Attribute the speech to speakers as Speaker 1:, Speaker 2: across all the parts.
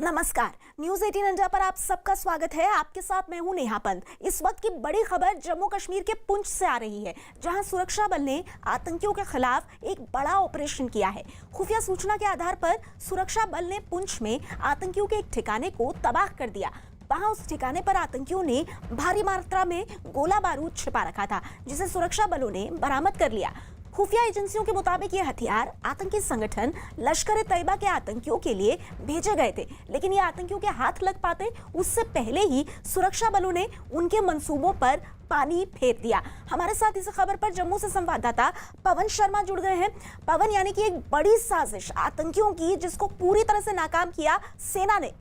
Speaker 1: नमस्कार, news 18 India पर आप सबका स्वागत है। आपके साथ मैं हूं नेहा पंत। इस वक्त की बड़ी खबर जम्मू कश्मीर के पुंछ से आ रही है, जहां सुरक्षा बल ने आतंकियों के खिलाफ एक बड़ा ऑपरेशन किया है। खुफिया सूचना के आधार पर सुरक्षा बल ने पुंछ में आतंकियों के एक ठिकाने को तबाह कर दिया। वहां उस ठिकाने पर आतंकियों ने भारी मात्रा में गोला बारूद छिपा रखा था, जिसे सुरक्षा बलों ने बरामद कर लिया। खुफिया एजेंसियों के मुताबिक ये हथियार आतंकी संगठन लश्कर-ए-तैयबा के आतंकियों के लिए भेजे गए थे, लेकिन ये आतंकियों के हाथ लग पाते उससे पहले ही सुरक्षा बलों ने उनके मंसूबों पर पानी फेर दिया। हमारे साथ इस खबर पर जम्मू से संवाददाता पवन शर्मा जुड़ गए हैं। पवन, यानी कि एक बड़ी साजिश आतंकियों की, जिसको पूरी तरह से नाकाम किया सेना ने।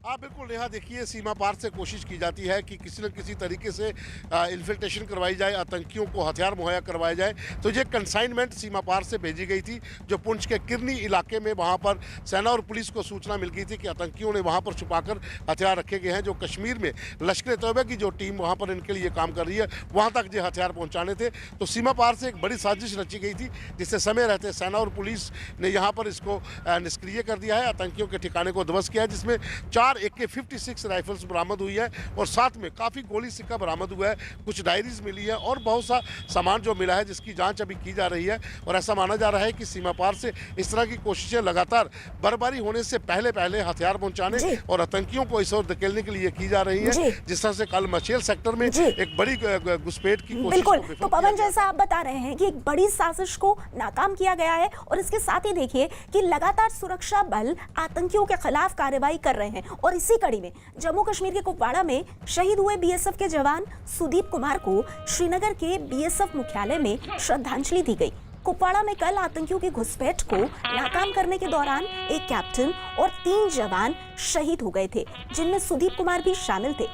Speaker 2: हाँ बिल्कुल नेहा, देखिए सीमा पार से कोशिश की जाती है कि किसी न किसी तरीके से इन्फिल्ट्रेशन करवाई जाए, आतंकियों को हथियार मुहैया करवाए जाए। तो ये कंसाइनमेंट सीमा पार से भेजी गई थी, जो पुंछ के किरनी इलाके में वहाँ पर सेना और पुलिस को सूचना मिल गई थी कि आतंकियों ने वहाँ पर छुपाकर हथियार रखे गए हैं। जो कश्मीर में लश्कर-ए-तैयबा की जो टीम वहाँ पर इनके लिए काम कर रही है, वहाँ तक ये हथियार पहुँचाने थे। तो सीमा पार से एक बड़ी साजिश रची गई थी, जिससे समय रहते सेना और पुलिस ने यहाँ पर इसको निष्क्रिय कर दिया है। आतंकियों के ठिकाने को ध्वस्त किया है, जिसमें 4 AK-56 राइफल्स बरामद हुई है और साथ में काफ़ी गोली सिक्का बरामद हुआ है, कुछ डायरीज मिली है और बहुत सा सामान जो मिला है, जिसकी जांच अभी की जा रही है। और ऐसा माना जा रहा है कि सीमा पार से इस तरह की कोशिशें लगातार बर्फबारी होने से पहले पहले हथियार पहुंचाने और आतंकियों को इस ओर धकेलने के लिए की जा रही है। जिस तरह से कल मचेल सेक्टर में एक बड़ी घुसपैठ की कोशिश।
Speaker 1: बिल्कुल, तो पवन, जैसा आप बता रहे हैं कि एक बड़ी साजिश को नाकाम किया गया है, और इसके साथ ही देखिए कि लगातार सुरक्षा बल आतंकियों के खिलाफ कार्रवाई कर रहे हैं। और इसी कड़ी में जम्मू कश्मीर के कुपवाड़ा में शहीद हुए BSF के जवान सुदीप कुमार को श्रीनगर के BSF मुख्यालय में श्रद्धांजलि दी गई। कुपवाड़ा में कल आतंकियों की घुसपैठ को नाकाम करने के दौरान एक कैप्टन और 3 जवान शहीद हो गए थे, जिनमें सुदीप कुमार भी शामिल थे।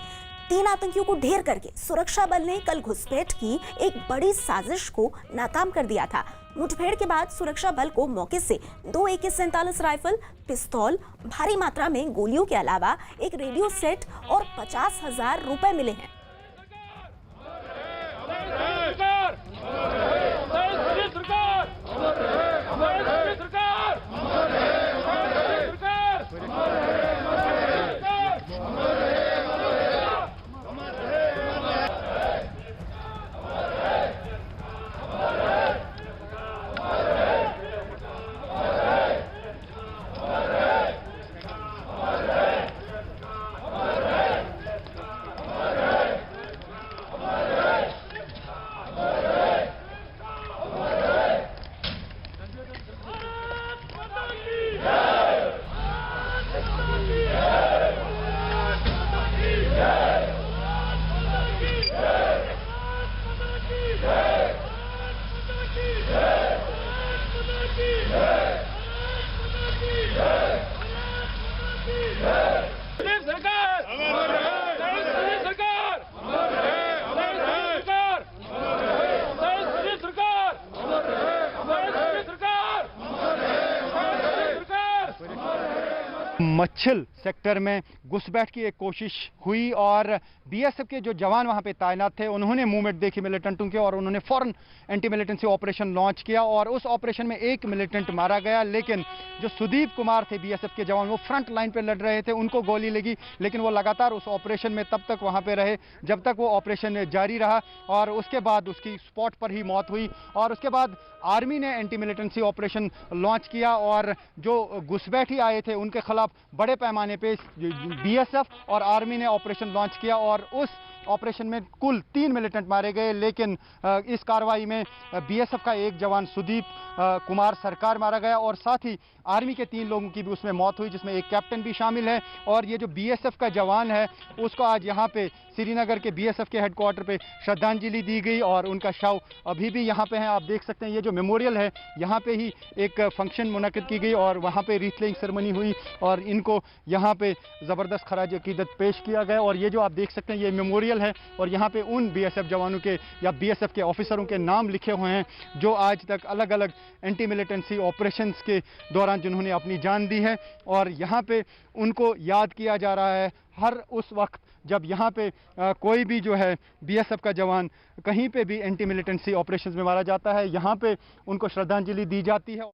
Speaker 1: 3 आतंकियों को ढेर करके सुरक्षा बल ने कल घुसपैठ की एक बड़ी साजिश को नाकाम कर दिया था। मुठभेड़ के बाद सुरक्षा बल को मौके से 2 AK-47 राइफल, पिस्तौल, भारी मात्रा में गोलियों के अलावा एक रेडियो सेट और 50,000 रुपए मिले हैं।
Speaker 3: मच्छल सेक्टर में घुसपैठ की एक कोशिश हुई और BSF के जो जवान वहां पे तैनात थे, उन्होंने मूवमेंट देखी मिलिटेंटों के और उन्होंने फौरन एंटी मिलिटेंसी ऑपरेशन लॉन्च किया और उस ऑपरेशन में एक मिलिटेंट मारा गया। लेकिन जो सुदीप कुमार थे BSF के जवान, वो फ्रंट लाइन पे लड़ रहे थे, उनको गोली लगी, लेकिन वो लगातार उस ऑपरेशन में तब तक वहां पे रहे जब तक वो ऑपरेशन जारी रहा और उसके बाद उसकी स्पॉट पर ही मौत हुई। और उसके बाद आर्मी ने एंटी मिलिटेंसी ऑपरेशन लॉन्च किया और जो घुसपैठी आए थे उनके खिलाफ बड़े पैमाने पे BSF और आर्मी ने ऑपरेशन लॉन्च किया और उस ऑपरेशन में कुल 3 मिलिटेंट मारे गए। लेकिन इस कार्रवाई में BSF का एक जवान सुदीप कुमार सरकार मारा गया और साथ ही आर्मी के 3 लोगों की भी उसमें मौत हुई, जिसमें एक कैप्टन भी शामिल है। और ये जो BSF का जवान है, उसको आज यहाँ पे श्रीनगर के BSF के हेडक्वार्टर पे श्रद्धांजलि दी गई और उनका शव अभी भी यहाँ पे है। आप देख सकते हैं ये जो मेमोरियल है, यहाँ पे ही एक फंक्शन मुनक्किद की गई और वहाँ पे रीथ लेइंग सेरेमनी हुई और इनको यहाँ पे ज़बरदस्त खराज अकीदत पेश किया गया। और ये जो आप देख सकते हैं ये मेमोरियल है और यहाँ पे उन BSF जवानों के या BSF के ऑफिसरों के नाम लिखे हुए हैं जो आज तक अलग अलग एंटी मिलिटेंसी ऑपरेशंस के दौरान जिन्होंने अपनी जान दी है। और यहाँ पे उनको याद किया जा रहा है हर उस वक्त जब यहाँ पे कोई भी जो है BSF का जवान कहीं पे भी एंटी मिलिटेंसी ऑपरेशंस में मारा जाता है, यहाँ पे उनको श्रद्धांजलि दी जाती है।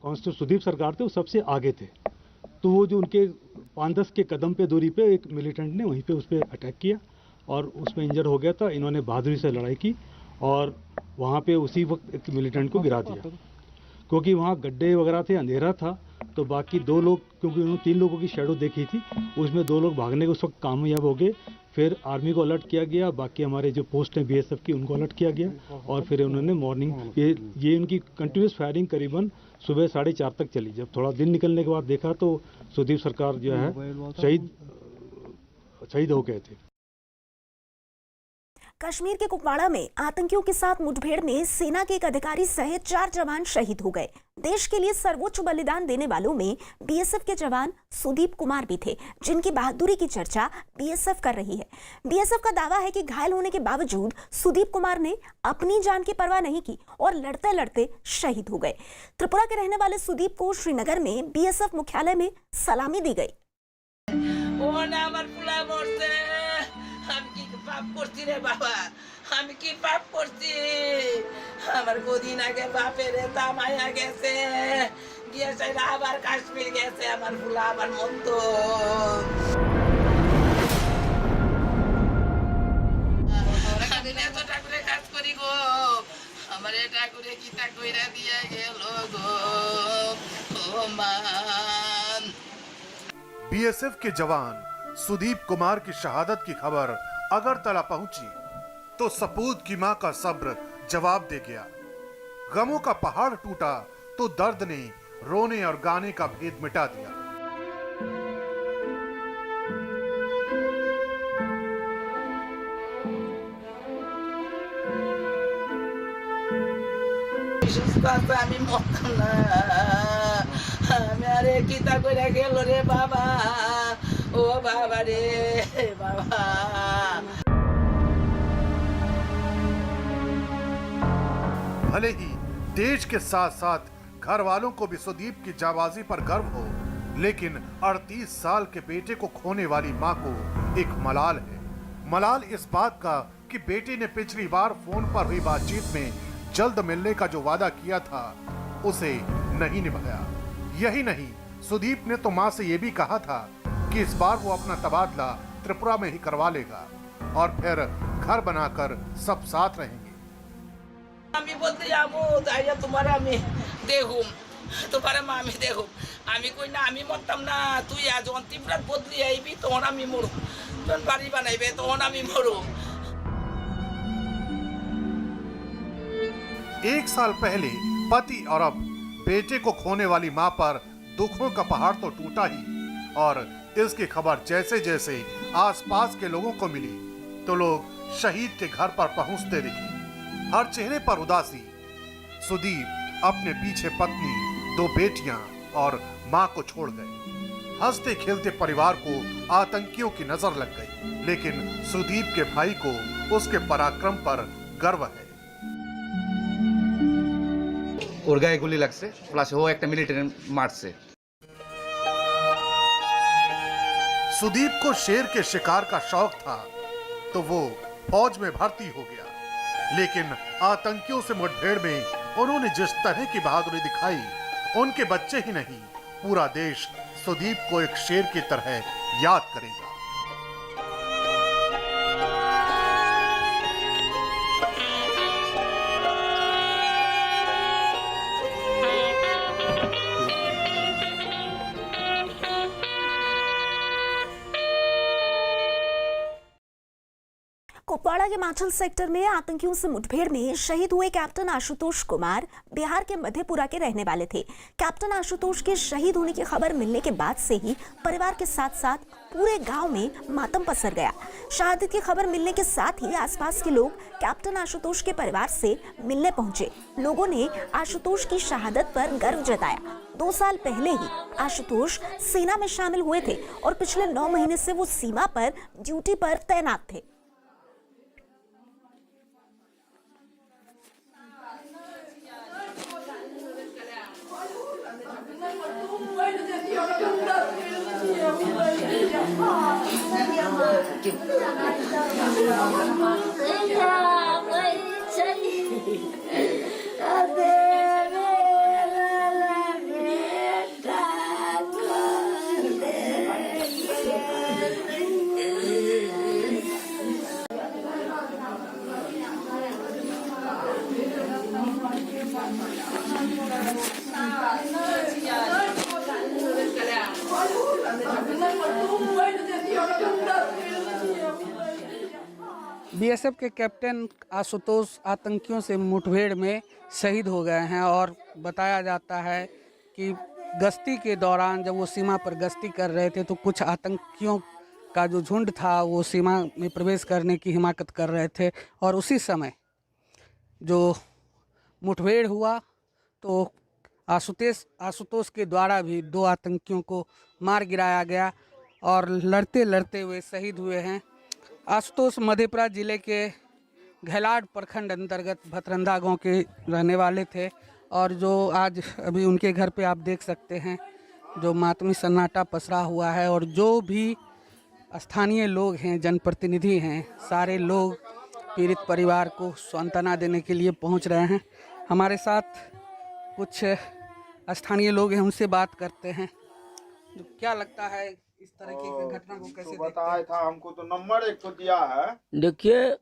Speaker 4: कांस्टेबल सुदीप सरकार थे वो सबसे आगे थे। तो वो जो उनके 5-10 के कदम पे दूरी पे एक मिलिटेंट ने वहीं पे उस पर अटैक किया और उसमें इंजर हो गया था। इन्होंने बहादुरी से लड़ाई की और वहाँ पे उसी वक्त एक मिलिटेंट को गिरा दिया, क्योंकि वहाँ गड्ढे वगैरह थे, अंधेरा था। तो बाकी 2 लोग, क्योंकि उन्होंने 3 लोगों की शैडो देखी थी, उसमें 2 लोग भागने के उस वक्त कामयाब हो गए। फिर आर्मी को अलर्ट किया गया, बाकी हमारे जो पोस्ट हैं बीएसएफ की उनको अलर्ट किया गया और फिर उन्होंने मॉर्निंग ये उनकी कंटिन्यूस फायरिंग करीबन सुबह 4:30 तक चली। जब थोड़ा दिन निकलने के बाद देखा तो सुदीप सरकार जो है शहीद हो गए थे।
Speaker 1: कश्मीर के कुपवाड़ा में आतंकियों के साथ मुठभेड़ में सेना के एक अधिकारी सहित 4 जवान शहीद हो गए। देश के लिए सर्वोच्च बलिदान देने वालों में बीएसएफ के जवान सुदीप कुमार भी थे, जिनकी बहादुरी की चर्चा बीएसएफ कर रही है। बीएसएफ का दावा है कि घायल होने के बावजूद सुदीप कुमार ने अपनी जान की परवाह नहीं की और लड़ते लड़ते शहीद हो गए। त्रिपुरा के रहने वाले सुदीप को श्रीनगर में बीएसएफ मुख्यालय में सलामी दी गई।
Speaker 5: পাপ করছি রে বাবা, আমি কি পাপ করছি? আমার কদিন আগে বাপের তামাইয়া গেছে, গিয়ে সেটা আবার কাশ্মীর গেছে, আমার ফুলা আমার মন্ত। আমি এতটা করে কাজ করি গো, আমার এটা করে কি তা কইরা দিয়ে গেল গো ও মান।
Speaker 6: बीएसएफ के जवान सुदीप कुमार की शहादत की खबर अगरतला पहुंची तो सपूत की मां का सब्र जवाब दे गया। गमों का पहाड़ टूटा तो दर्द ने रोने और गाने का भेद मिटा दिया।
Speaker 5: আমি মরতাম না, আমি আরে কিতা করে গেল রে বাবা, ও বাবা রে বাবা।
Speaker 6: भले ही देश के साथ साथ घर वालों को भी सुदीप की जाबाजी पर गर्व हो, लेकिन 38 साल के बेटे को खोने वाली मां को एक मलाल है। मलाल इस बात का कि बेटे ने पिछली बार फोन पर हुई बातचीत में जल्द मिलने का जो वादा किया था उसे नहीं निभाया। यही नहीं, सुदीप ने तो मां से यह भी कहा था कि इस बार वो अपना तबादला त्रिपुरा में ही करवा लेगा और फिर घर बनाकर सब साथ रहेंगे।
Speaker 5: আমি বলতে যাবো তাই তোমার আমি দেখুম, তোমার মা আমি দেখুম, আমি কই না আমি মরতাম না, তুই আজ ত্রিপুরাত বদলি আইবি তখন আমি মরুম, তখন বাড়ি বানাইবে তখন আমি মরুম।
Speaker 6: 1 साल पहले पति और अब बेटे को खोने वाली मां पर दुखों का पहाड़ तो टूटा ही, और इसकी खबर जैसे जैसे आसपास के लोगों को मिली तो लोग शहीद के घर पर पहुंचते दिखे, हर चेहरे पर उदासी। सुदीप अपने पीछे पत्नी, 2 बेटियां और मां को छोड़ गए। हंसते खेलते परिवार को आतंकियों की नजर लग गई, लेकिन सुदीप के भाई को उसके पराक्रम पर गर्व है।
Speaker 7: ওর গায়ে গুলি লাগছে, প্লাস ও একটা মিলিটারি মারছে।
Speaker 6: सुदीप को शेर के शिकार का शौक था तो वो फौज में भर्ती हो गया, लेकिन आतंकियों से मुठभेड़ में उन्होंने जिस तरह की बहादुरी दिखाई, उनके बच्चे ही नहीं पूरा देश सुदीप को एक शेर की तरह याद करेगा।
Speaker 1: कुपवाड़ा के माचल सेक्टर में आतंकियों से मुठभेड़ में शहीद हुए कैप्टन आशुतोष कुमार बिहार के मधेपुरा के रहने वाले थे। कैप्टन आशुतोष के शहीद होने की खबर मिलने के बाद से ही परिवार के साथ साथ पूरे गांव में मातम पसर गया। शहादत की खबर मिलने के साथ ही आसपास के लोग कैप्टन आशुतोष के परिवार से मिलने पहुंचे। लोगों ने आशुतोष की शहादत पर गर्व जताया। 2 साल पहले ही आशुतोष सेना में शामिल हुए थे और पिछले 9 महीने से वो सीमा पर ड्यूटी पर तैनात थे।
Speaker 8: बीएसएफ के कैप्टन आशुतोष आतंकियों से मुठभेड़ में शहीद हो गए हैं और बताया जाता है कि गश्ती के दौरान जब वो सीमा पर गश्ती कर रहे थे तो कुछ आतंकियों का जो झुंड था वो सीमा में प्रवेश करने की हिमाकत कर रहे थे और उसी समय जो मुठभेड़ हुआ तो आशुतोष के द्वारा भी 2 आतंकियों को मार गिराया गया और लड़ते लड़ते हुए शहीद हुए हैं। आशुतोष मधेपुरा जिले के घैलाड प्रखंड अंतर्गत भतरंदा गांव के रहने वाले थे और जो आज अभी उनके घर पे आप देख सकते हैं जो मातमी सन्नाटा पसरा हुआ है और जो भी स्थानीय लोग हैं, जनप्रतिनिधि हैं, सारे लोग पीड़ित परिवार को सांत्वना देने के लिए पहुंच रहे हैं। हमारे साथ कुछ स्थानीय लोग हैं, उनसे बात करते हैं। जो क्या लगता है इस तरह की घटना को कैसे देखते हैं?
Speaker 9: था हमको तो नंबर 1 तो दिया है।
Speaker 10: देखिए,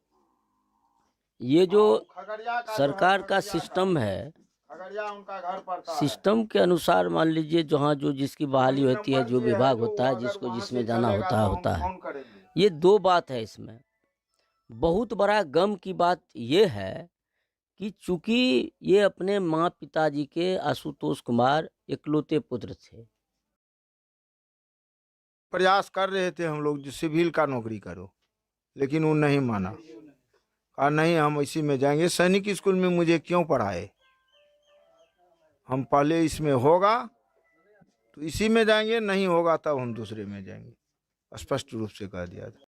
Speaker 10: ये जो
Speaker 9: खगड़िया का
Speaker 10: सरकार का सिस्टम है,
Speaker 9: खगड़िया उनका घर पड़ता है।
Speaker 10: सिस्टम के अनुसार मान लीजिए जहाँ जो जिसकी बहाली होती है, जो विभाग होता है, जिसको जिसमें जाना होता है। ये 2 बात है इसमें। बहुत बड़ा गम की बात ये है कि चूंकि ये अपने माँ पिताजी के आशुतोष कुमार इकलौते पुत्र थे।
Speaker 9: प्रयास कर रहे थे हम लोग जो सिविल का नौकरी करो, लेकिन वो नहीं माना। कहा नहीं, हम इसी में जाएंगे। सैनिक स्कूल में मुझे क्यों पढ़ाए, हम पहले इसमें होगा तो इसी में जाएंगे, नहीं होगा तब हम दूसरे में जाएंगे, स्पष्ट रूप से कह दिया था।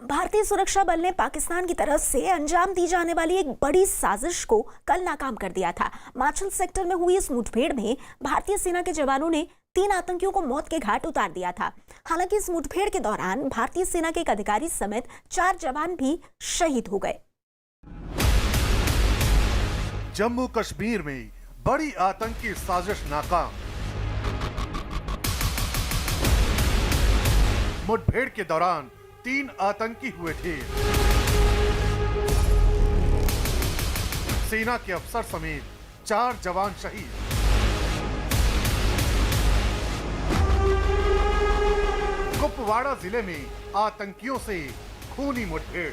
Speaker 1: भारतीय सुरक्षा बल ने पाकिस्तान की तरफ से अंजाम दी जाने वाली एक बड़ी साजिश को कल नाकाम कर दिया था। माछिल सेक्टर में हुई इस मुठभेड़ में भारतीय सेना के जवानों ने 3 आतंकियों को मौत के घाट उतार दिया था। हालांकि इस मुठभेड़ के दौरान भारतीय सेना के एक अधिकारी समेत 4 जवान भी शहीद हो गए।
Speaker 6: जम्मू कश्मीर में बड़ी आतंकी साजिश नाकाम। मुठभेड़ के दौरान 3 आतंकी हुए थे। सेना के अफसर समेत 4 जवान शहीद। कुपवाड़ा जिले में आतंकियों से खूनी मुठभेड़।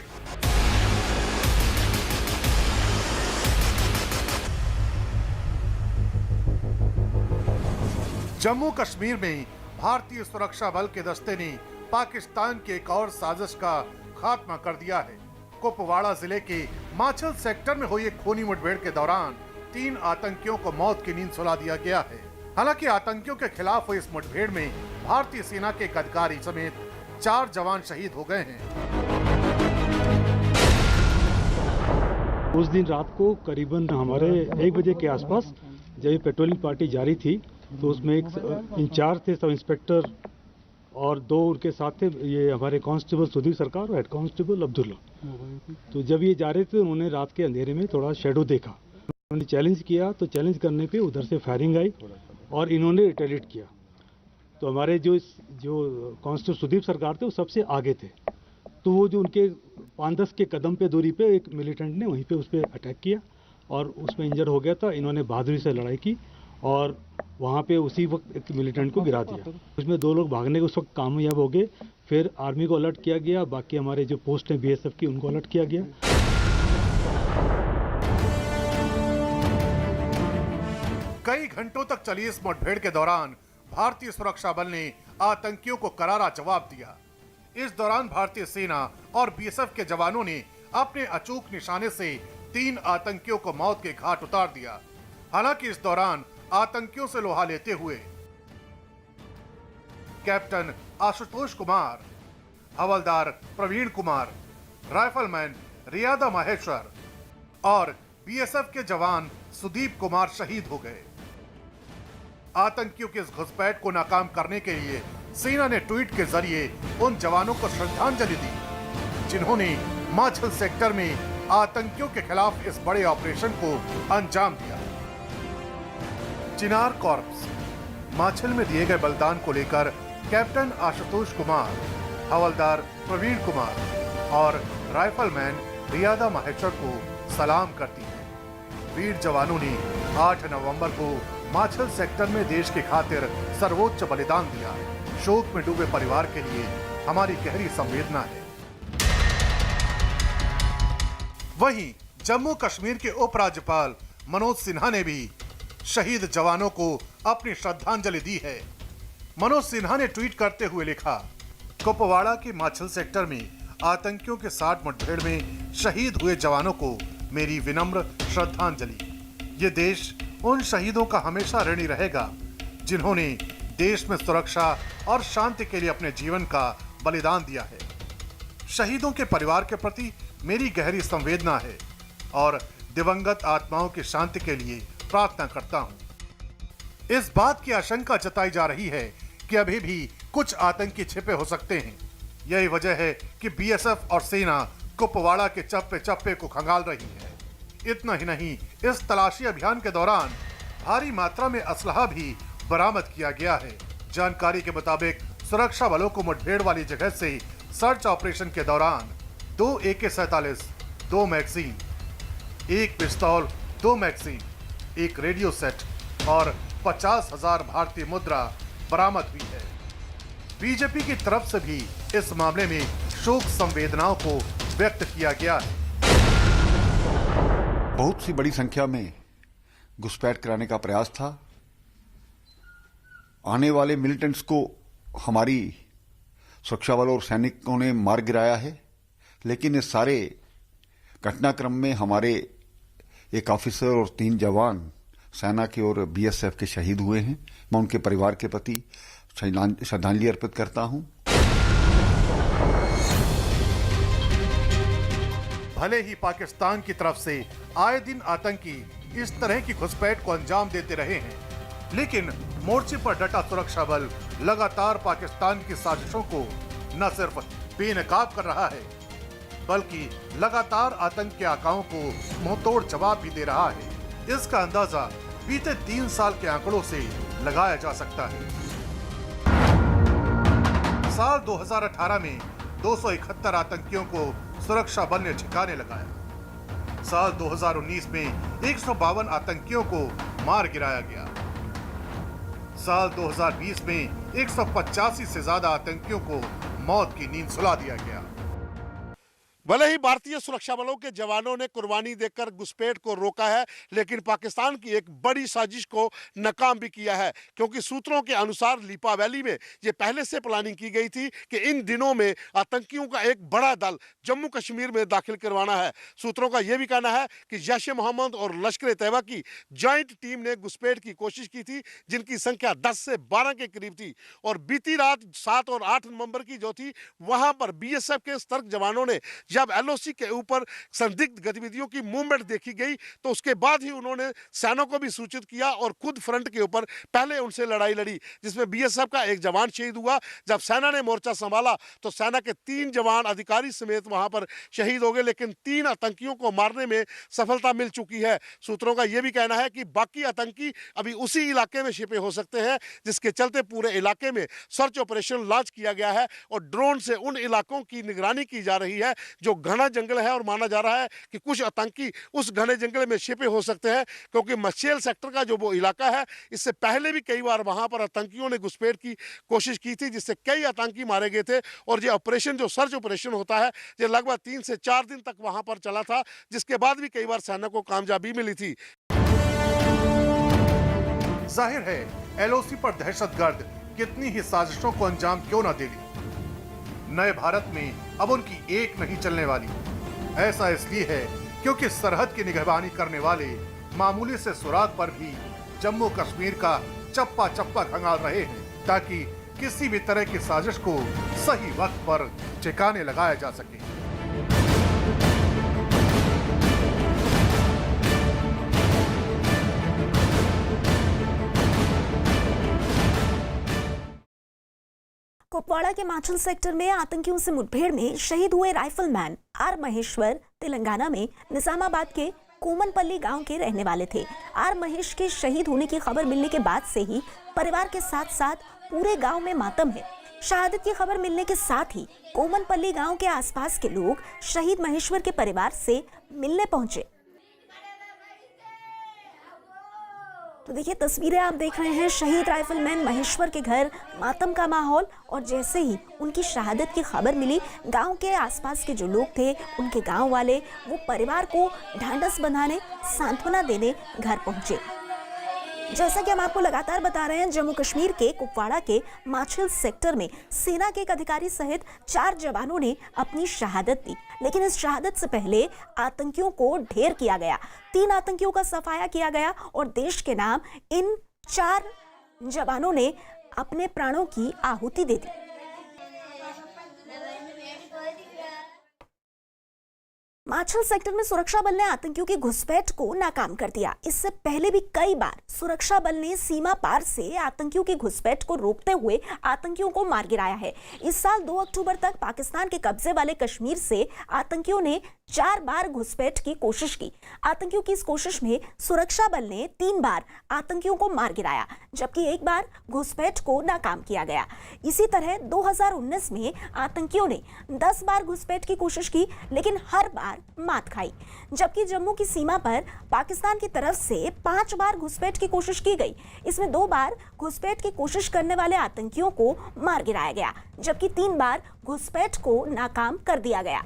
Speaker 6: जम्मू कश्मीर में भारतीय सुरक्षा बल के दस्ते ने पाकिस्तान की एक और साजिश का खात्मा कर दिया है। कुपवाड़ा जिले के माछिल सेक्टर में हुई एक खूनी मुठभेड़ के दौरान 3 आतंकियों को मौत की नींद सुला दिया गया है। हालांकि आतंकियों के खिलाफ हुई इस मुठभेड़ में भारतीय सेना के एक अधिकारी समेत 4 जवान शहीद हो गए हैं।
Speaker 4: उस दिन रात को करीबन हमारे 1 बजे के आसपास जब ये पेट्रोलिंग पार्टी जारी थी तो उसमें एक इंचार्ज थे, सब इंस्पेक्टर और 2 उनके साथ थे, ये हमारे कांस्टेबल सुधीर सरकार और हेड कांस्टेबल अब्दुल्ला। तो जब ये जा रहे थे उन्होंने रात के अंधेरे में थोड़ा शेडो देखा, उन्होंने चैलेंज किया। तो चैलेंज करने पे उधर से फायरिंग आई और इन्होंने रिटेलिएट किया। तो हमारे जो कांस्टेबल सुधीर सरकार थे वो सबसे आगे थे। तो वो जो उनके 5-10 के कदम पे दूरी पे एक मिलिटेंट ने वहीं पे उस पर अटैक किया और उसमें इंजर हो गया था। इन्होंने बहादुरी से लड़ाई की और वहाँ पे उसी वक्त एक मिलिटेंट को गिरा दिया। उसमें 2 लोग भागने के उस वक्त कामयाब हो गए। फिर आर्मी को अलर्ट किया गया, बाकी हमारे जो पोस्ट हैं बीएसएफ की उनको अलर्ट किया गया।
Speaker 6: कई घंटों तक चली इस मुठभेड़ के दौरान भारतीय सुरक्षा बल ने आतंकियों को करारा जवाब दिया। इस दौरान भारतीय सेना और बीएसएफ के जवानों ने अपने अचूक निशाने से 3 आतंकियों को मौत के घाट उतार दिया। हालांकि इस दौरान आतंकियों से लोहा लेते हुए कैप्टन आशुतोष कुमार, हवलदार प्रवीण कुमार, राइफलमैन रियादा महेश्वर और बीएसएफ के जवान सुदीप कुमार शहीद हो गए। आतंकियों के इस घुसपैठ को नाकाम करने के लिए सेना ने ट्वीट के जरिए उन जवानों को श्रद्धांजलि दी जिन्होंने माछिल सेक्टर में आतंकियों के खिलाफ इस बड़े ऑपरेशन को अंजाम दिया। चिनार कॉर्प्स माछिल में दिए गए बलिदान को लेकर कैप्टन आशुतोष कुमार, हवलदार प्रवीण कुमार और राइफलमैन रियादा महेश्वर को सलाम करती है। वीर जवानों ने 8 नवंबर को माछिल सेक्टर में देश की खातिर सर्वोच्च बलिदान दिया। शोक में डूबे परिवार के लिए हमारी गहरी संवेदना है। वहीं जम्मू कश्मीर के उपराज्यपाल मनोज सिन्हा ने भी शहीद जवानों को अपनी श्रद्धांजलि दी है। मनोज सिन्हा ने ट्वीट करते हुए लिखा, कुपवाड़ा के माछिल सेक्टर में आतंकियों के साथ मुठभेड़ में शहीद हुए जवानों को मेरी विनम्र श्रद्धांजलि। ये देश उन शहीदों का हमेशा ऋणी रहेगा जिन्होंने देश में सुरक्षा और शांति के लिए अपने जीवन का बलिदान दिया है। शहीदों के परिवार के प्रति मेरी गहरी संवेदना है और दिवंगत आत्माओं की शांति के लिए प्रार्थना करता हूं। इस बात की आशंका जताई जा रही है कि अभी भी कुछ आतंकी छिपे हो सकते हैं। यही वजह है कि बीएसएफ और सेना कुपवाड़ा के चप्पे चप्पे को खंगाल रही है। इतना ही नहीं, इस तलाशी अभियान के दौरान भारी मात्रा में असलहा भी बरामद किया गया है। जानकारी के मुताबिक सुरक्षा बलों को मुठभेड़ वाली जगह से सर्च ऑपरेशन के दौरान 2 AK-47, 2 मैगजीन, 1 पिस्तौल, 2 मैगजीन, 1 रेडियो सेट और 50,000 भारतीय मुद्रा बरामद हुई है। बीजेपी की तरफ से भी इस मामले में शोक संवेदनाओं को व्यक्त किया गया है।
Speaker 11: बहुत सी बड़ी संख्या में घुसपैठ कराने का प्रयास था। आने वाले मिलिटेंट्स को हमारी सुरक्षा बल और सैनिकों ने मार गिराया है, लेकिन इस सारे घटनाक्रम में हमारे एक ऑफिसर और 3 जवान सेना के और बीएसएफ के शहीद हुए हैं। मैं उनके परिवार के प्रति श्रद्धांजलि अर्पित करता हूं।
Speaker 6: भले ही पाकिस्तान की तरफ से आए दिन आतंकी इस तरह की घुसपैठ को अंजाम देते रहे हैं, लेकिन मोर्चे पर डटा सुरक्षा बल लगातार पाकिस्तान की साजिशों को न सिर्फ बेनकाब कर रहा है, बल्कि लगातार आतंक के आकाओं को मुंहतोड़ जवाब भी दे रहा है। इसका अंदाजा बीते 3 साल के आंकड़ों से लगाया जा सकता है। साल 2018 में 271 आतंकियों को सुरक्षा बल ने ठिकाने लगाया। साल 2019 में 152 आतंकियों को मार गिराया गया। साल 2020 में 185 से ज्यादा आतंकियों को मौत की नींद सुला दिया गया।
Speaker 2: भले ही भारतीय सुरक्षा बलों के जवानों ने कुर्बानी देकर घुसपैठ को रोका है, लेकिन पाकिस्तान की एक बड़ी साजिश को नाकाम भी किया है, क्योंकि सूत्रों के अनुसार लीपा वैली में ये पहले से प्लानिंग की गई थी कि इन दिनों में आतंकियों का एक बड़ा दल जम्मू कश्मीर में दाखिल करवाना है। सूत्रों का यह भी कहना है कि जैश-ए-मोहम्मद और लश्कर-ए-तैयबा की जॉइंट टीम ने घुसपैठ की कोशिश की थी, जिनकी संख्या 10 से 12 के करीब थी, और बीती रात 7 और 8 नवंबर की जो थी, वहां पर बीएसएफ के सतर्क जवानों ने जब एलओसी के ऊपर संदिग्ध गतिविधियों की मूवमेंट देखी गई, तो उसके बाद ही उन्होंने सेना को भी सूचित किया और खुद फ्रंट के ऊपर पहले उनसे लड़ाई लड़ी, जिसमें बीएसएफ का एक जवान शहीद हुआ। जब सेना ने मोर्चा संभाला तो सेना के 3 जवान अधिकारी समेत वहां पर शहीद हो गए, लेकिन 3 आतंकियों को मारने में सफलता मिल चुकी है। सूत्रों का यह भी कहना है कि बाकी आतंकी अभी उसी इलाके में छिपे हो सकते हैं, जिसके चलते पूरे इलाके में सर्च ऑपरेशन लॉन्च किया गया है और ड्रोन से उन इलाकों की निगरानी की जा रही है जो घना जंगल है, और माना जा रहा है कि कुछ आतंकी उस घने जंगल में छिपे हो सकते हैं, क्योंकि मचेल सेक्टर का जो वो इलाका है, इससे पहले भी कई बार वहां पर आतंकियों ने घुसपैठ की कोशिश की थी, जिससे कई आतंकी मारे गए थे। और ये ऑपरेशन जो सर्च ऑपरेशन होता है, ये लगभग 3 से 4 दिन तक वहां पर चला था, जिसके बाद भी कई बार सेना को कामयाबी मिली थी।
Speaker 6: जाहिर है एलओसी पर दहशतगर्द कितनी ही साजिशों को अंजाम क्यों न दे दी, नए भारत में अब उनकी एक नहीं चलने वाली। ऐसा इसलिए है क्योंकि सरहद की निगहबानी करने वाले मामूली से सुराग पर भी जम्मू कश्मीर का चप्पा चप्पा खंगाल रहे हैं, ताकि किसी भी तरह की साजिश को सही वक्त पर ठिकाने लगाया जा सके।
Speaker 1: कुपवाड़ा के माछिल सेक्टर में आतंकियों से मुठभेड़ में शहीद हुए राइफलमैन आर महेश्वर तेलंगाना में निजामाबाद के कोमनपल्ली गांव के रहने वाले थे। आर महेश के शहीद होने की खबर मिलने के बाद से ही परिवार के साथ साथ पूरे गांव में मातम है। शहादत की खबर मिलने के साथ ही कोमनपल्ली गांव के आसपास के लोग शहीद महेश्वर के परिवार से मिलने पहुंचे। तो देखिए तस्वीरें आप देख रहे हैं शहीद राइफलमैन महेश्वर के घर, मातम का माहौल। और जैसे ही उनकी शहादत की खबर मिली, गांव के आसपास के जो लोग थे, उनके गांव वाले, वो परिवार को ढांढस बंधाने, सांत्वना देने घर पहुंचे। जैसा कि हम आपको लगातार बता रहे हैं, जम्मू कश्मीर के कुपवाड़ा के माछिल सेक्टर में सेना के एक अधिकारी सहित 4 जवानों ने अपनी शहादत दी। लेकिन इस शहादत से पहले आतंकियों को ढेर किया गया, 3 आतंकियों का सफाया किया गया और देश के नाम इन 4 जवानों ने अपने प्राणों की आहुति दे दी। माछिल सेक्टर में सुरक्षा बल ने आतंकियों की घुसपैठ को नाकाम कर दिया। इससे पहले भी कई बार सुरक्षा बल ने सीमा पार से आतंकियों की घुसपैठ को रोकते हुए आतंकियों को मार गिराया है। इस साल 2 अक्टूबर तक पाकिस्तान के कब्जे वाले कश्मीर से आतंकियों ने 4 बार घुसपैठ की कोशिश की। आतंकियों की इस कोशिश में सुरक्षा बल ने 3 बार आतंकियों को मार गिराया, जबकि 1 बार घुसपैठ को नाकाम किया गया। इसी तरह 2019 में आतंकियों ने 10 बार घुसपैठ की कोशिश की, लेकिन हर बार मात खाई। जबकि जम्मू की सीमा पर पाकिस्तान की तरफ से 5 बार घुसपैठ की कोशिश की गई। इसमें 2 बार घुसपैठ की कोशिश करने वाले आतंकियों को मार गिराया गया, जबकि 3 बार घुसपैठ को नाकाम कर दिया गया।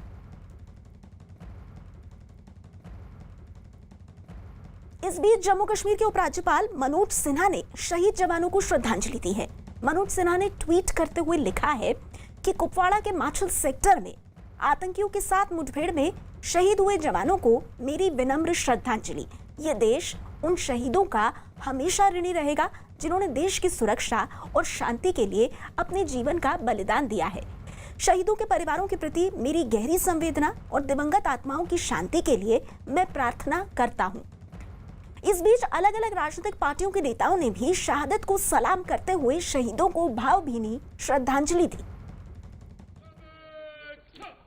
Speaker 1: इस बीच जम्मू कश्मीर के उपराज्यपाल मनोज सिन्हा ने शहीद जवानों को श्रद्धांजलि दी है। मनोज सिन्हा ने ट्वीट करते हुए लिखा है कि कुपवाड़ा के माछिल सेक्टर में आतंकियों के साथ मुठभेड़ में शहीद हुए जवानों को मेरी विनम्र श्रद्धांजलि। ये देश उन शहीदों का हमेशा ऋणी रहेगा जिन्होंने देश की सुरक्षा और शांति के लिए अपने जीवन का बलिदान दिया है। शहीदों के परिवारों के प्रति मेरी गहरी संवेदना और दिवंगत आत्माओं की शांति के लिए मैं प्रार्थना करता हूँ। इस बीच अलग अलग राजनीतिक पार्टियों के नेताओं ने भी शहादत को सलाम करते हुए शहीदों को भावभीनी श्रद्धांजलि दी।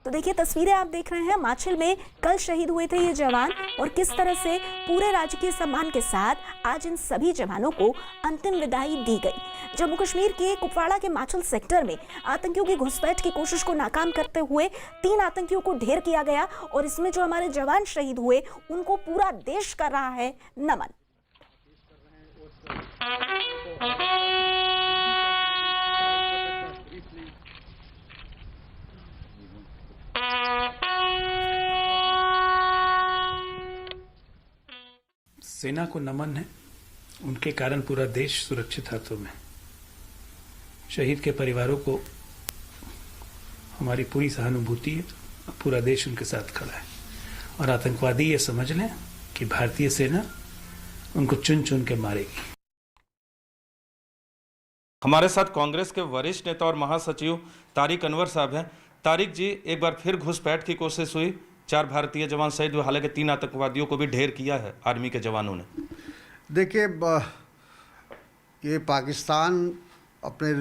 Speaker 1: तो देखिए तस्वीरें आप देख रहे हैं, माछिल में कल शहीद हुए थे ये जवान और किस तरह से पूरे राजकीय सम्मान के साथ आज इन सभी जवानों को अंतिम विदाई दी गई। जम्मू कश्मीर के कुपवाड़ा के माछिल सेक्टर में आतंकियों की घुसपैठ की कोशिश को नाकाम करते हुए 3 आतंकियों को ढेर किया गया और इसमें जो हमारे जवान शहीद हुए उनको पूरा देश कर रहा है नमन।
Speaker 12: सेना को नमन है, उनके कारण पूरा देश सुरक्षित हाथों में। शहीद के परिवारों को हमारी पूरी सहानुभूति है, पूरा देश उनके साथ खड़ा है और आतंकवादी ये समझ लें कि भारतीय सेना उनको चुन चुन के मारेगी।
Speaker 13: हमारे साथ कांग्रेस के वरिष्ठ नेता और महासचिव तारिक अनवर साहब हैं। तारिक जी, एक बार फिर घुसपैठ की कोशिश हुई, 4 भारतीय जवान शहीद हुए, हालांकि 3 आतंकवादियों को भी ढेर किया है आर्मी के जवानों ने।
Speaker 14: देखिए, ये पाकिस्तान अपने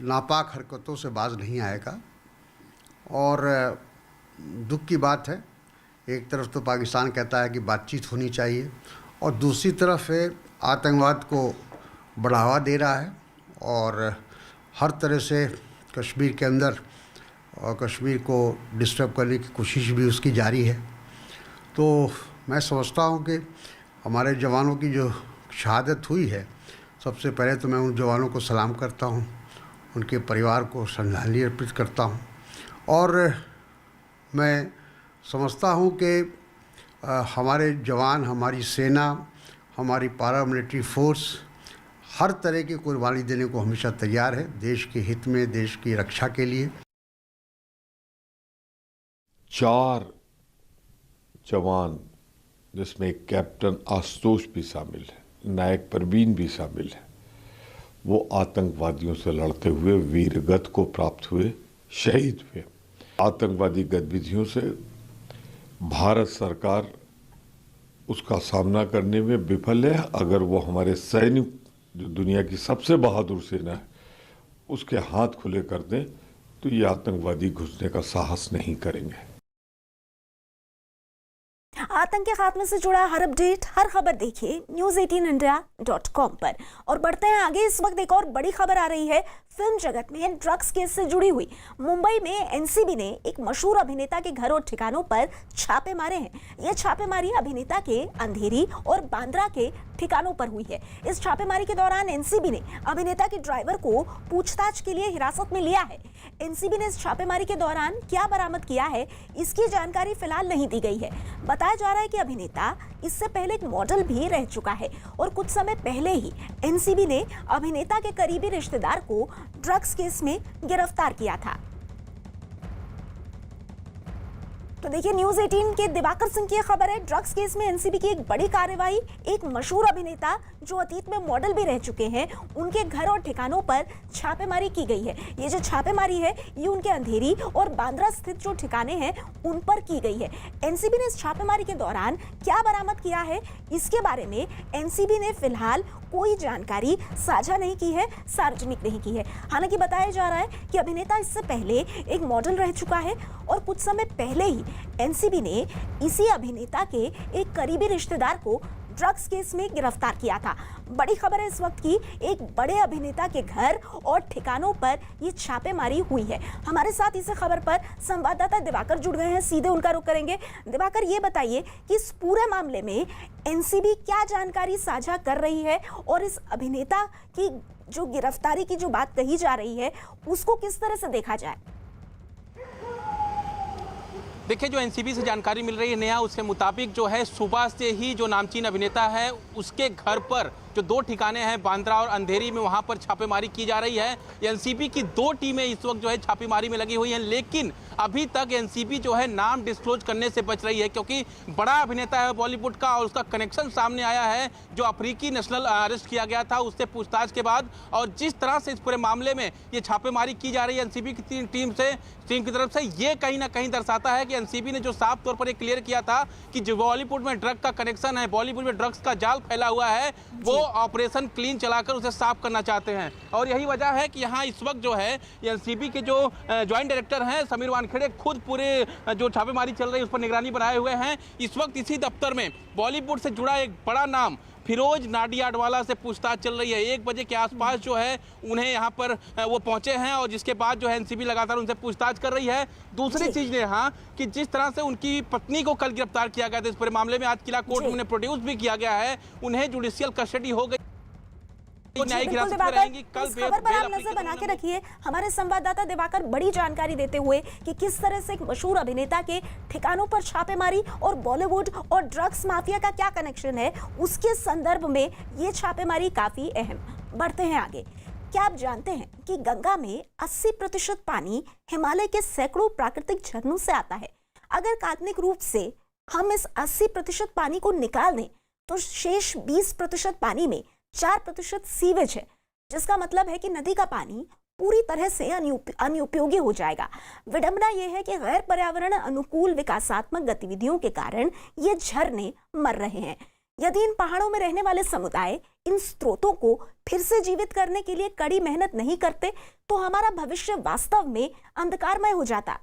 Speaker 14: नापाक हरकतों से बाज नहीं आएगा और दुख की बात है, एक तरफ तो पाकिस्तान कहता है कि बातचीत होनी चाहिए और दूसरी तरफ आतंकवाद को बढ़ावा दे रहा है और हर तरह से कश्मीर के अंदर और कश्मीर को डिस्टर्ब करने की कोशिश भी उसकी जारी है। तो मैं समझता हूँ कि हमारे जवानों की जो शहादत हुई है, सबसे पहले तो मैं उन जवानों को सलाम करता हूँ, उनके परिवार को श्रद्धांजलि अर्पित करता हूँ और मैं समझता हूँ कि हमारे जवान, हमारी सेना, हमारी पैरामिलिट्री फोर्स हर तरह की कुर्बानी देने को हमेशा तैयार है, देश के हित में, देश की रक्षा के लिए।
Speaker 15: 4 जवान, जिसमें कैप्टन आशुतोष भी शामिल है, नायक परवीन भी शामिल है, वो आतंकवादियों से लड़ते हुए वीरगति को प्राप्त हुए, शहीद हुए। आतंकवादी गतिविधियों से भारत सरकार उसका सामना करने में विफल है। अगर वो हमारे सैनिक, जो दुनिया की सबसे बहादुर सेना है, उसके हाथ खुले कर दें तो ये आतंकवादी घुसने का साहस नहीं करेंगे।
Speaker 1: आतंक के खात्मे से जुड़ा हर अपडेट, हर खबर देखिए news18india.com पर। और बढ़ते हैं आगे। इस वक्त एक और बड़ी खबर आ रही है फिल्म जगत में ड्रग्स केस से जुड़ी हुई। मुंबई में एनसीबी ने एक मशहूर अभिनेता के घर और ठिकानों पर छापे मारे हैं। यह छापेमारी अभिनेता के अंधेरी और बांद्रा के ठिकानों पर हुई है। इस छापेमारी के दौरान एनसीबी ने अभिनेता के ड्राइवर को पूछताछ के लिए हिरासत में लिया है। एनसीबी ने इस छापेमारी के दौरान क्या बरामद किया है, इसकी जानकारी फिलहाल नहीं दी गई है। बताया जा रहा है कि अभिनेता इससे पहले एक मॉडल भी रह चुका है और कुछ समय पहले ही एनसीबी ने अभिनेता के करीबी रिश्तेदार को ड्रग्स केस में गिरफ्तार किया था। तो देखिए न्यूज़ 18 के दिवाकर सिंह की खबर है। ड्रग्स केस में एनसीबी की एक बड़ी कार्रवाई। एक मशहूर अभिनेता जो अतीत में मॉडल भी रह चुके हैं, उनके घर और ठिकानों पर छापेमारी की गई है। ये जो छापेमारी है ये उनके अंधेरी और बांद्रा स्थित जो ठिकाने हैं उन पर की गई है। एनसीबी ने इस छापेमारी के दौरान क्या बरामद किया है, इसके बारे में एनसीबी ने फिलहाल कोई जानकारी साझा नहीं की है, सार्वजनिक नहीं की है। हालांकि बताया जा रहा है कि अभिनेता इससे पहले एक मॉडल रह चुका है और कुछ समय पहले ही एनसीबी ने इसी अभिनेता के एक करीबी रिश्तेदार को ड्रग्स केस में गिरफ्तार किया था। बड़ी खबर है इस वक्त की, एक बड़े अभिनेता के घर और ठिकानों पर ये छापेमारी हुई है। हमारे साथ इस खबर पर संवाददाता दिवाकर जुड़ गए हैं, सीधे उनका रुख करेंगे। दिवाकर, ये बताइए कि इस पूरे मामले में एनसीबी क्या जानकारी साझा कर रही है और इस अभिनेता की जो गिरफ्तारी की जो बात कही जा रही है उसको किस तरह से देखा जाए?
Speaker 16: देखिए, जो एनसीबी से जानकारी मिल रही है नया, उसके मुताबिक जो है सुबह से ही जो नामचीन अभिनेता है उसके घर पर जो दो ठिकाने हैं बांद्रा और अंधेरी में, वहां पर छापेमारी की जा रही है। एनसीबी की 2 टीमें इस वक्त जो है छापेमारी में लगी हुई हैं, लेकिन अभी तक एनसीबी जो है नाम डिस्क्लोज करने से बच रही है, क्योंकि बड़ा अभिनेता है बॉलीवुड का और उसका कनेक्शन सामने आया है। जो अफ्रीकी नेशनल अरेस्ट किया गया था उससे पूछताछ के बाद, और जिस तरह से इस पूरे मामले में ये छापेमारी की जा रही है एनसीबी की टीम की तरफ से, ये कहीं ना कहीं दर्शाता है कि एनसीबी ने जो साफ तौर पर क्लियर किया था कि जो बॉलीवुड में ड्रग का कनेक्शन है, बॉलीवुड में ड्रग्स का जाल फैला हुआ है, वो ऑपरेशन क्लीन चलाकर उसे साफ करना चाहते हैं। और यही वजह है कि यहाँ इस वक्त जो है एनसीबी के जो ज्वाइंट डायरेक्टर हैं समीर वानखेड़े खुद पूरे जो छापेमारी चल रही है उस पर निगरानी बनाए हुए हैं। इस वक्त इसी दफ्तर में बॉलीवुड से जुड़ा एक बड़ा नाम फिरोज नाडियाडवाला से पूछताछ चल रही है। 1 बजे के आसपास जो है उन्हें यहाँ पर वो पहुंचे हैं और जिसके बाद जो है एनसीबी लगातार उनसे पूछताछ कर रही है। दूसरी चीज ने यहाँ कि जिस तरह से उनकी पत्नी को कल गिरफ्तार किया गया था इस पूरे मामले में, आज किला कोर्ट में उन्हें प्रोड्यूस भी किया गया है, उन्हें जुडिशियल कस्टडी हो गई, न्यायिक हिरासत में रहेंगी। कल
Speaker 1: खबर पर आप नजर बना के रखिए। हमारे संवाददाता दिवाकर बड़ी जानकारी देते हुए कि किस तरह से एक मशहूर अभिनेता के ठिकानों पर छापेमारी और बॉलीवुड और ड्रग्स माफिया का क्या कनेक्शन है, उसके संदर्भ में ये छापेमारी काफी अहम। बढ़ते हैं आगे। क्या आप जानते हैं कि गंगा में 80% पानी हिमालय के सैकड़ों प्राकृतिक झरनों से आता है। अगर काल्पनिक रूप से हम इस 80% पानी को निकाल दें तो शेष 20% पानी में 4% सीवेज है, जिसका मतलब है कि नदी का पानी पूरी तरह से अनुपयोगी हो जाएगा। विडंबना यह है कि गैर पर्यावरण अनुकूल विकासात्मक गतिविधियों के कारण ये झरने मर रहे हैं। यदि इन पहाड़ों में रहने वाले समुदाय इन स्रोतों को फिर से जीवित करने के लिए कड़ी मेहनत नहीं करते तो हमारा भविष्य वास्तव में अंधकारमय हो जाता।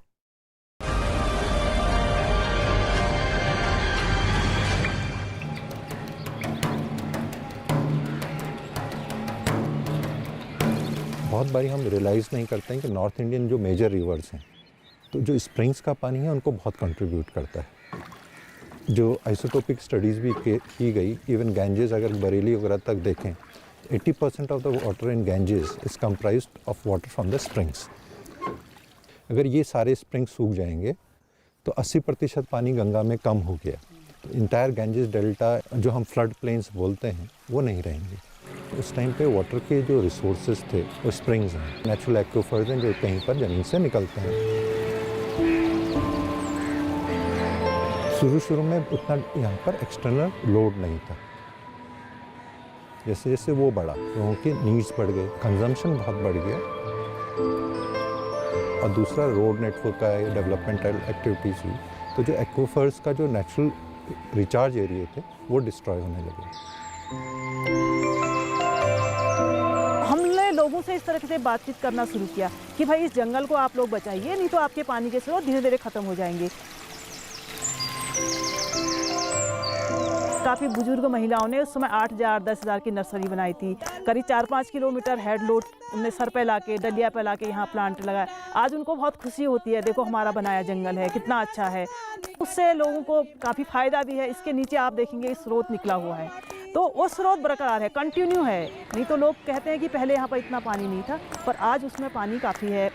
Speaker 17: बहुत बारी हम रियलाइज़ नहीं करते हैं कि नॉर्थ इंडियन जो मेजर रिवर्स हैं, तो जो स्प्रिंग्स का पानी है उनको बहुत कंट्रीब्यूट करता है। जो आइसोटोपिक स्टडीज़ भी की गई, इवन गैंजेस अगर बरेली वगैरह तक देखें, 80% of the water in Ganges is comprised of water from the springs. अगर ये सारे स्प्रिंग्स सूख जाएंगे तो 80% पानी गंगा में कम हो गया, तो इंटायर गैंजेस डेल्टा जो हम फ्लड प्लेन्स बोलते हैं वो नहीं रहेंगे। उस टाइम पे वाटर के जो रिसोर्सेज थे वो स्प्रिंग्स हैं, नेचुरल एक्वाफर्स हैं जो कहीं पर ज़मीन से निकलते हैं। शुरू में उतना यहाँ पर एक्सटर्नल लोड नहीं था। जैसे जैसे वो बढ़ा, लोगों की नीड्स बढ़ गए, कंजम्पशन बहुत बढ़ गया, और दूसरा रोड नेटवर्क का डेवलपमेंटल एक्टिविटीज़ हुई, तो जो एक्वाफर्स का जो नेचुरल रिचार्ज एरिया थे वो डिस्ट्रॉय होने लगे।
Speaker 18: हमने लोगों से इस तरह से बातचीत करना शुरू किया कि भाई इस जंगल को आप लोग बचाइए, नहीं तो आपके पानी के स्रोत धीरे धीरे खत्म हो जाएंगे। काफ़ी बुजुर्ग महिलाओं ने उस समय 8,000 10,000 की नर्सरी बनाई थी। करीब 4-5 किलोमीटर हेड लोड उनने सर पे लाके, डलिया पे लाके यहाँ प्लांट लगाया। आज उनको बहुत खुशी होती है, देखो हमारा बनाया जंगल है, कितना अच्छा है। उससे लोगों को काफ़ी फ़ायदा भी है। इसके नीचे आप देखेंगे स्रोत निकला हुआ है, तो वो स्रोत बरकरार है, कंटिन्यू है। नहीं तो लोग कहते हैं कि पहले यहाँ पर इतना पानी नहीं था, पर आज उसमें पानी काफ़ी है।